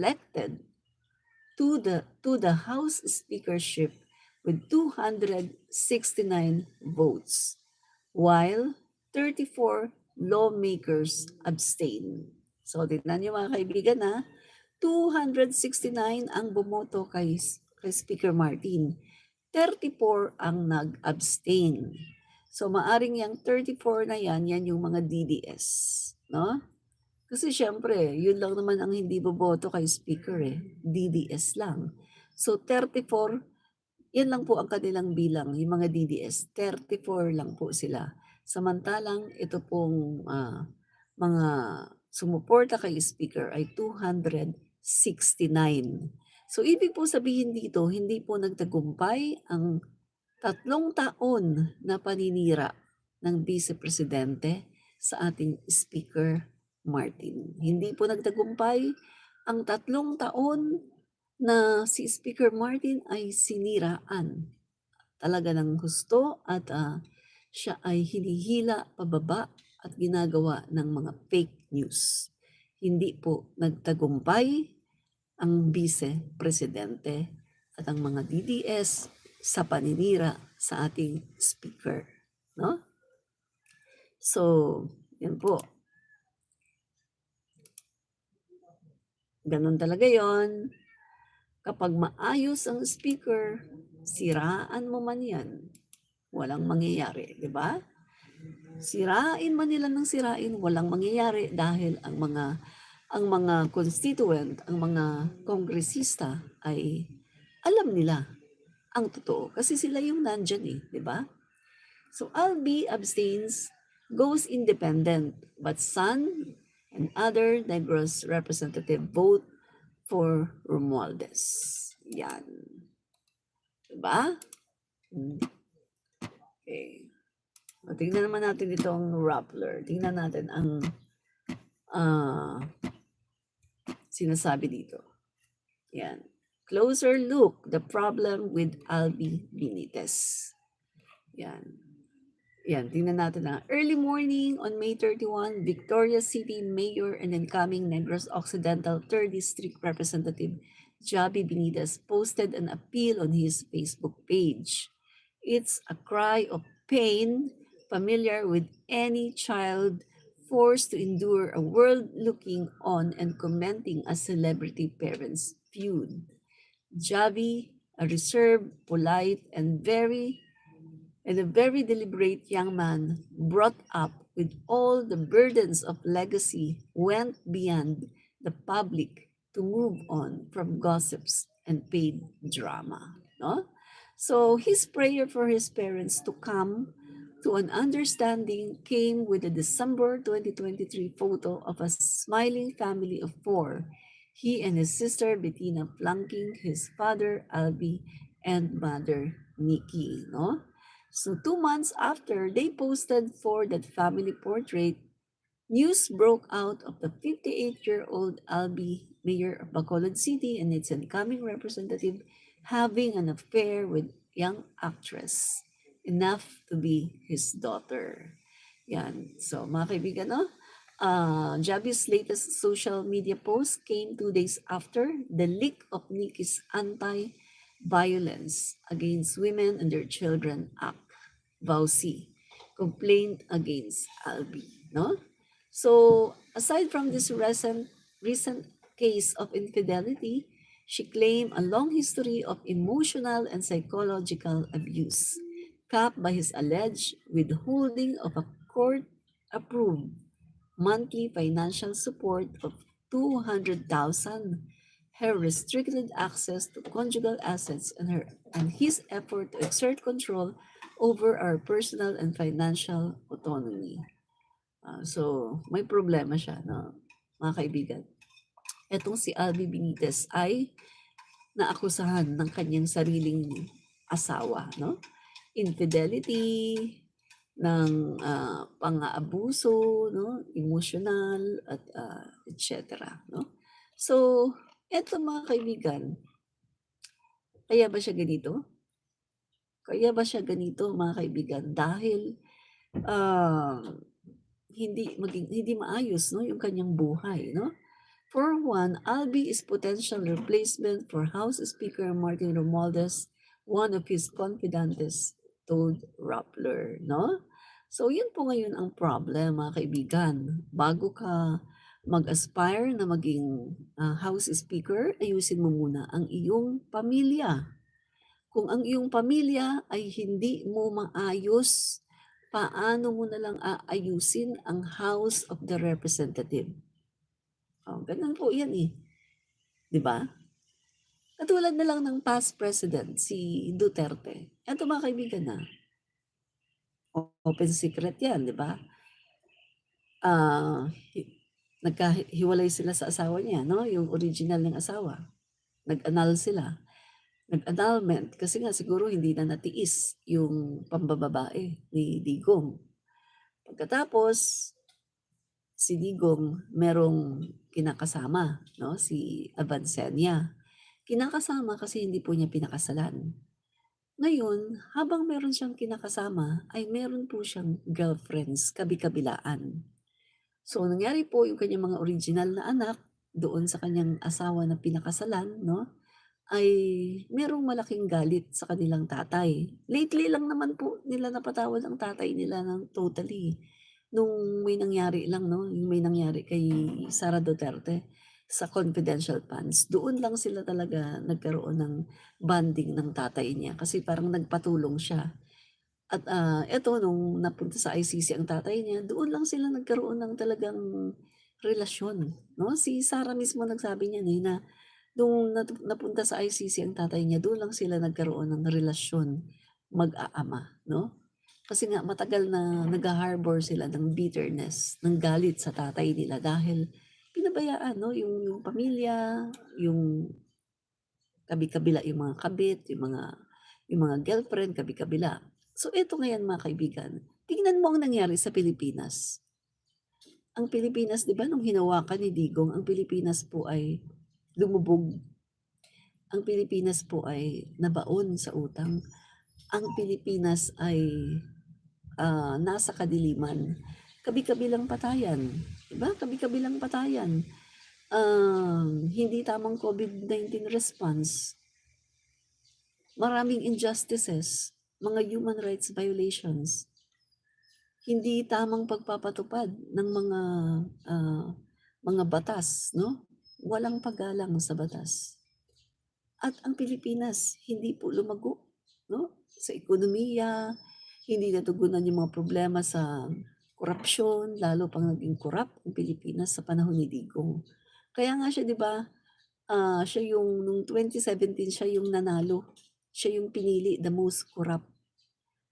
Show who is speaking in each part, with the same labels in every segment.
Speaker 1: elected to the House speakership with 269 votes, while 34 lawmakers abstain. So, tignan niyo mga kaibigan na 269 ang bumoto kay Speaker Martin. 34 ang nag-abstain. So, maaring yung 34 na yan yung mga DDS. No? Kasi syempre, yun lang naman ang hindi boboto kay Speaker DDS lang. So 34, yan lang po ang kanilang bilang, yung mga DDS, 34 lang po sila. Samantalang ito pong mga sumuporta kay Speaker ay 269. So ibig po sabihin dito, hindi po nagtagumpay ang 3 taon na paninira ng Vice Presidente sa ating Speaker Martin. Hindi po nagtagumpay ang 3 taon na si Speaker Martin ay siniraan talaga ng husto at siya ay hinihila pababa at ginagawa ng mga fake news. Hindi po nagtagumpay ang Vice Presidente at ang mga DDS sa paninira sa ating Speaker. No? So, yan po. Ganon talaga yon. Kapag maayos ang speaker, siraan mo man yan, walang mangyayari, di ba? Sirain man nila ng sirain, walang mangyayari dahil ang mga constituent, ang mga kongresista ay alam nila ang totoo kasi sila yung nandyan di ba? So Albi abstains, goes independent, but San and other Negros representative vote for Romualdez. Yan. Diba? Okay. O, tingnan naman natin itong Rappler. Tingnan natin ang sinasabi dito. Yan. Closer look, the problem with Albi Benitez. Yan. Yan, tingnan natin na. Early morning on May 31, Victoria City Mayor and incoming Negros Occidental 3rd District Representative Javi Benitez posted an appeal on his Facebook page. It's a cry of pain, familiar with any child forced to endure a world looking on and commenting a celebrity parent's feud. Javi, a reserved, polite, and a very deliberate young man brought up with all the burdens of legacy, went beyond the public to move on from gossips and paid drama. No? So his prayer for his parents to come to an understanding came with a December 2023 photo of a smiling family of 4. He and his sister Bettina flanking his father Albi and mother Nikki. No? So 2 months after they posted for that family portrait, news broke out of the 58-year-old Albi, mayor of Bacolod City, and its incoming representative having an affair with young actress, enough to be his daughter. Yan. So mga kaibigan, no? Javi's latest social media post came 2 days after the leak of Nikki's Anti-Violence Against Women and Their Children Act, VAUC, complaint against Albi. No? So, aside from this recent case of infidelity, she claimed a long history of emotional and psychological abuse, capped by his alleged withholding of a court-approved monthly financial support of 200,000, her restricted access to conjugal assets, and his effort to exert control over our personal and financial autonomy. So, may problema siya, no, mga kaibigan. Etong si Albi Benitez ay naakusahan ng kanyang sariling asawa, no? Infidelity, ng pang-aabuso, no, emotional at etc. No? So, eto mga kaibigan, kaya ba siya ganito? Kaya ba siya ganito mga kaibigan? Dahil hindi maayos no yung kanyang buhay, no? For one, Albi is potential replacement for House Speaker Martin Romualdez, one of his confidants told Rappler, no? So, yun po ngayon ang problem, mga kaibigan. Bago ka mag-aspire na maging House Speaker, ayusin mo muna ang iyong pamilya. Kung ang iyong pamilya ay hindi mo maayos, paano mo na lang aayusin ang House of the Representative? Oh, ganun po yan eh. 'Di ba? Katulad na lang ng past president, si Duterte. Eto mga kaibigan open secret yan, 'di ba? Nagkahiwalay sila sa asawa niya, no? Yung original ng asawa. Nag-annul sila. Nag-annulment kasi nga siguro hindi na natiis yung pambababae ni Digong. Pagkatapos, si Digong merong kinakasama, no? Si Avancenia. Kinakasama kasi hindi po niya pinakasalan. Ngayon, habang meron siyang kinakasama, ay meron po siyang girlfriends kabi-kabilaan. So, nangyari po yung kanyang mga original na anak doon sa kanyang asawa na pinakasalan, no? Ay merong malaking galit sa kanilang tatay. Lately lang naman po nila napatawad ang tatay nila ng totally. Nung may nangyari lang 'no, yung may nangyari kay Sara Duterte sa confidential funds. Doon lang sila talaga nagkaroon ng bonding ng tatay niya kasi parang nagpatulong siya. At, eto nung napunta sa ICC ang tatay niya, doon lang sila nagkaroon ng talagang relasyon 'no. Si Sara mismo nagsabi niyan, na nung napunta sa ICC ang tatay niya, doon lang sila nagkaroon ng relasyon mag-aama 'no. Kasi nga matagal na nagha-harbor sila ng bitterness, ng galit sa tatay nila dahil pinabayaan 'no, yung pamilya, yung kabi-kabila yung mga kabit, yung mga girlfriend kabi-kabila. So eto ngayon mga kaibigan, tingnan mo ang nangyari sa Pilipinas. Ang Pilipinas 'di ba nung hinawakan ni Digong, ang Pilipinas po ay lumubog. Ang Pilipinas po ay nabaon sa utang. Ang Pilipinas ay, nasa kadiliman. Kabi-kabilang patayan, 'di ba? Kabi-kabilang patayan. Hindi tamang COVID-19 response, maraming injustices, mga human rights violations, hindi tamang pagpapatupad ng mga batas 'no, walang paggalang sa batas. At ang Pilipinas hindi po lumago 'no, sa ekonomiya, hindi natugunan yung mga problema sa korapsyon, lalo pang naging corrupt ang Pilipinas sa panahon ni Digong. Kaya nga siya 'di ba, siya yung nung 2017 siya yung nanalo, siya yung pinili the most corrupt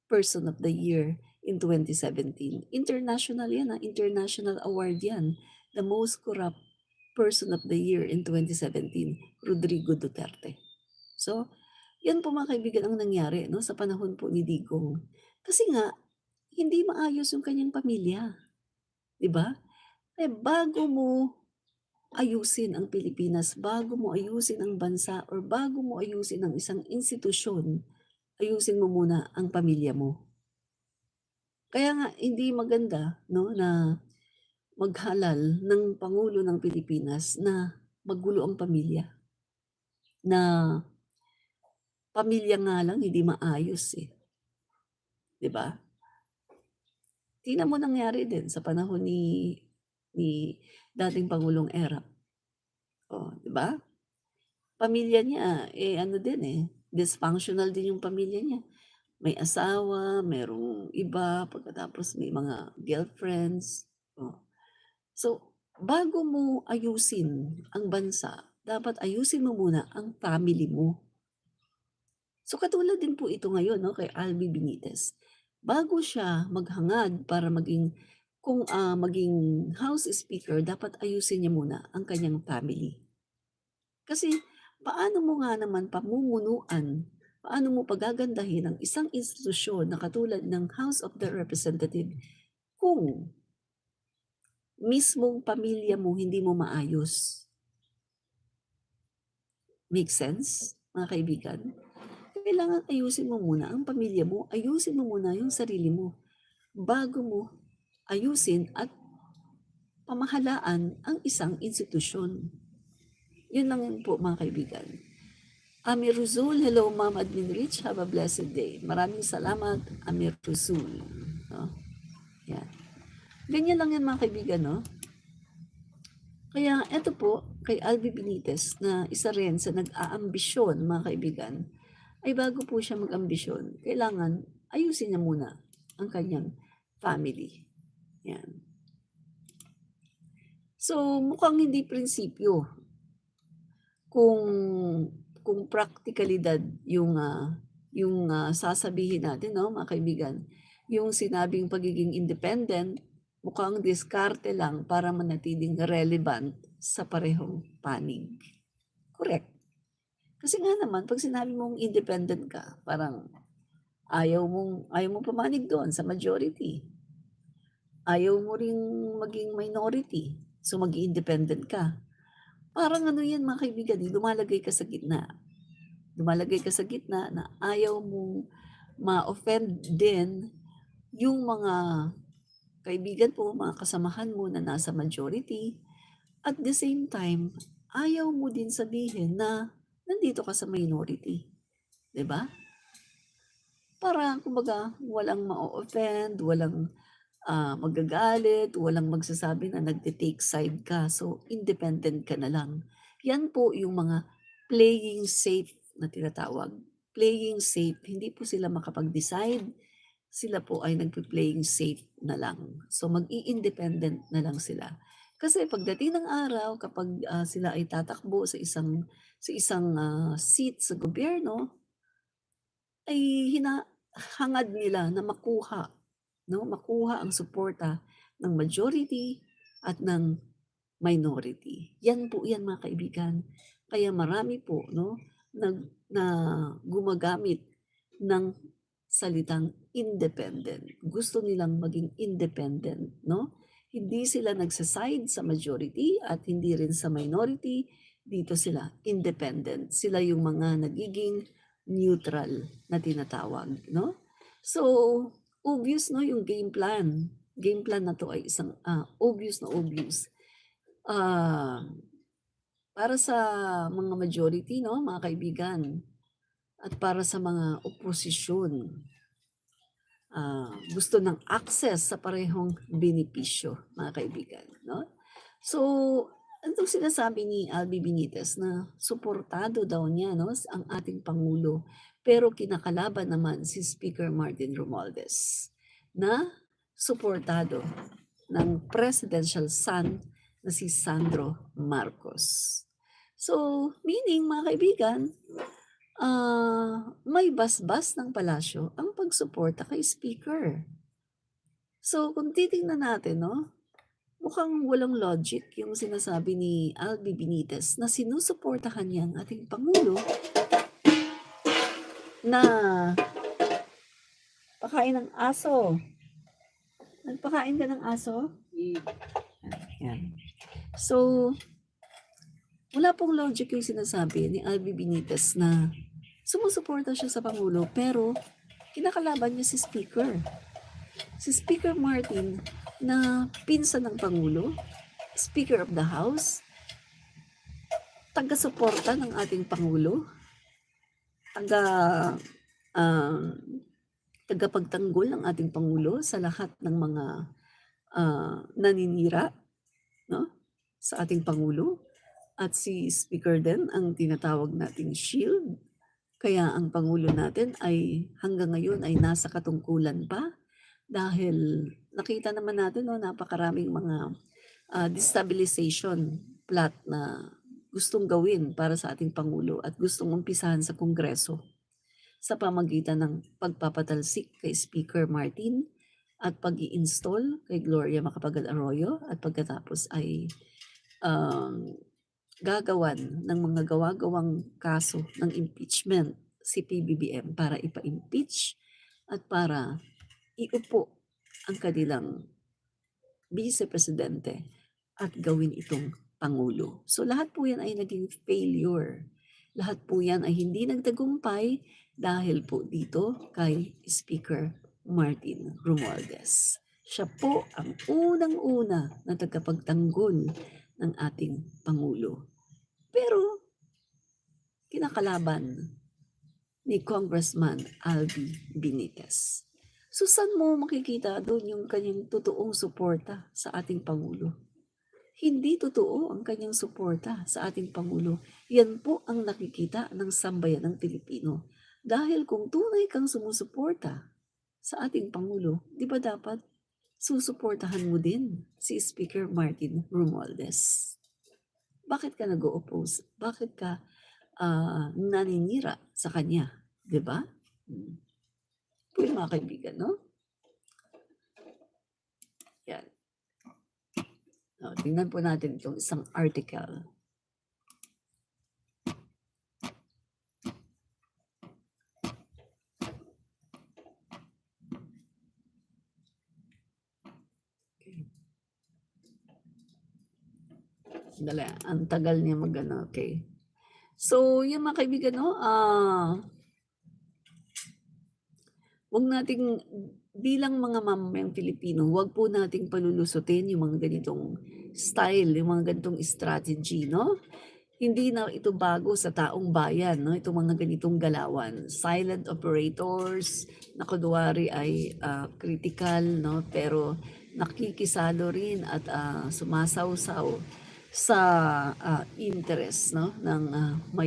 Speaker 1: person of the year in 2017. International yan, international award yan, the most corrupt person of the year in 2017, Rodrigo Duterte. So, yan po mga kaibigan ang nangyari 'no, sa panahon po ni Digong. Kasi nga, hindi maayos yung kanyang pamilya, 'di ba? Eh, bago mo ayusin ang Pilipinas, bago mo ayusin ang bansa or bago mo ayusin ang isang institusyon, ayusin mo muna ang pamilya mo. Kaya nga hindi maganda 'no, na maghalal ng pangulo ng Pilipinas na magulo ang pamilya, na pamilya nga lang hindi maayos, 'di ba? Tingnan mo nangyari din sa panahon ni dating Pangulong Erap, oh, 'di ba? Pamilya niya, ano din, dysfunctional din yung pamilya niya. May asawa, merong iba, pagkatapos may mga girlfriends, oh. So, bago mo ayusin ang bansa, dapat ayusin mo muna ang family mo. So, katulad din po ito ngayon 'no, kay Alby Benitez. Bago siya maghangad para maging House Speaker, dapat ayusin niya muna ang kanyang family. Kasi paano mo nga naman pamumunuan, paano mo pagagandahin ang isang institusyon na katulad ng House of the Representative kung mismong pamilya mo hindi mo maayos. Make sense, mga kaibigan? Kailangan ayusin mo muna ang pamilya mo, ayusin mo muna yung sarili mo, bago mo ayusin at pamahalaan ang isang institusyon. Yun lang yun po mga kaibigan. Amir Ruzul, hello Ma'am Admin Rich, have a blessed day. Maraming salamat, Amir Ruzul. No? Yan. Ganyan lang yan mga kaibigan, no? Kaya eto po, kay Albi Benitez na isa rin sa nag-aambisyon mga kaibigan, ay bago po siya mag-ambisyon, kailangan ayusin niya muna ang kanyang family. Yan. So, mukhang hindi prinsipyo kung praktikalidad yung sasabihin natin, no, mga kaibigan. Yung sinabing pagiging independent, mukhang diskarte lang para manatiling relevant sa parehong panig. Correct. Kasi nga naman, pag sinabi mong independent ka, parang ayaw mong pumanig doon sa majority. Ayaw mo ring maging minority. So, mag-independent ka. Parang ano yan mga kaibigan, lumalagay ka sa gitna. Lumalagay ka sa gitna na ayaw mong ma-offend din yung mga kaibigan mo, mga kasamahan mo na nasa majority. At the same time, ayaw mo din sabihin na nandito ka sa minority. 'Di ba? Para kumbaga walang ma-offend, walang magagalit, walang magsasabi na nagte-take side ka. So, independent ka na lang. Yan po yung mga playing safe na tinatawag. Playing safe, hindi po sila makapag-decide. Sila po ay nagpe-playing safe na lang. So, mag-i-independent na lang sila. Kasi pagdating ng araw, kapag sila ay tatakbo sa isang seat sa gobyerno, ay hangad nila na makuha ang suporta ng majority at ng minority. Yan po yan mga kaibigan. Kaya marami po na gumagamit ng salitang independent. Gusto nilang maging independent, no? Hindi sila nagsaside sa majority at hindi rin sa minority. Dito sila independent. Sila yung mga nagiging neutral na tinatawag, no? So, obvious no yung game plan. Game plan na to ay isang obvious na obvious. Para sa mga majority no, mga kaibigan, at para sa mga oposisyon, gusto ng access sa parehong benepisyo, mga kaibigan, no? So, itong sinasabi ni Albi Benitez na suportado daw niya no, ang ating Pangulo, pero kinakalaban naman si Speaker Martin Romualdez na suportado ng presidential son na si Sandro Marcos. So, meaning mga kaibigan, may basbas ng palasyo ang pagsuporta kay Speaker. So, kung titingnan natin, no, mukhang walang logic yung sinasabi ni Albi Benitez na sinusuportahan niya ang ating Pangulo na pakain ng aso. Nagpakain ka ng aso? Yan. So, wala pong logic yung sinasabi ni Albi Benitez na sumusuporta siya sa Pangulo pero kinakalaban niya si Speaker. Si Speaker Martin na pinsan ng Pangulo, Speaker of the House, taga-suporta ng ating Pangulo, tagapagtanggol ng ating Pangulo sa lahat ng mga naninira no, sa ating Pangulo. At si Speaker din ang tinatawag nating shield. Kaya ang Pangulo natin ay hanggang ngayon ay nasa katungkulan pa dahil nakita naman natin napakaraming mga destabilization plot na gustong gawin para sa ating Pangulo at gustong umpisahan sa Kongreso sa pamagitan ng pagpapatalsik kay Speaker Martin at pag-i-install kay Gloria Macapagal Arroyo at pagkatapos ay gagawan ng mga gawa-gawang kaso ng impeachment si PBBM para ipa-impeach at para iupo ang kanilang vice-presidente at gawin itong Pangulo. So lahat po yan ay naging failure. Lahat po yan ay hindi nagtagumpay dahil po dito kay Speaker Martin Romualdez. Siya po ang unang-una na tagapagtanggol ng ating Pangulo. Pero kinakalaban ni Congressman Albi Benitez. So saan mo makikita doon yung kanyang totoong suporta sa ating Pangulo? Hindi totoo ang kanyang suporta sa ating Pangulo. Yan po ang nakikita ng sambayan ng Pilipino. Dahil kung tunay kang sumusuporta sa ating Pangulo, di ba dapat susuportahan mo din si Speaker Martin Romualdez? Bakit ka nag-o-oppose? Bakit ka naninira sa kanya? Di ba? Po yung mga kaibigan, no? Yan. Tingnan po natin itong isang article. Dali, ang tagal niya mag-ano, okay. So, yung mga kaibigan, no, wag nating bilang mga mamamayang Pilipino, wag po nating palulusutin yung mga ganitong style, yung mga ganitong strategy, no? Hindi na ito bago sa taong bayan, no? Itong mga ganitong galawan. Silent operators na kunwari ay critical, no? Pero nakikisalo rin at sumasawsaw sa interest, no? ng may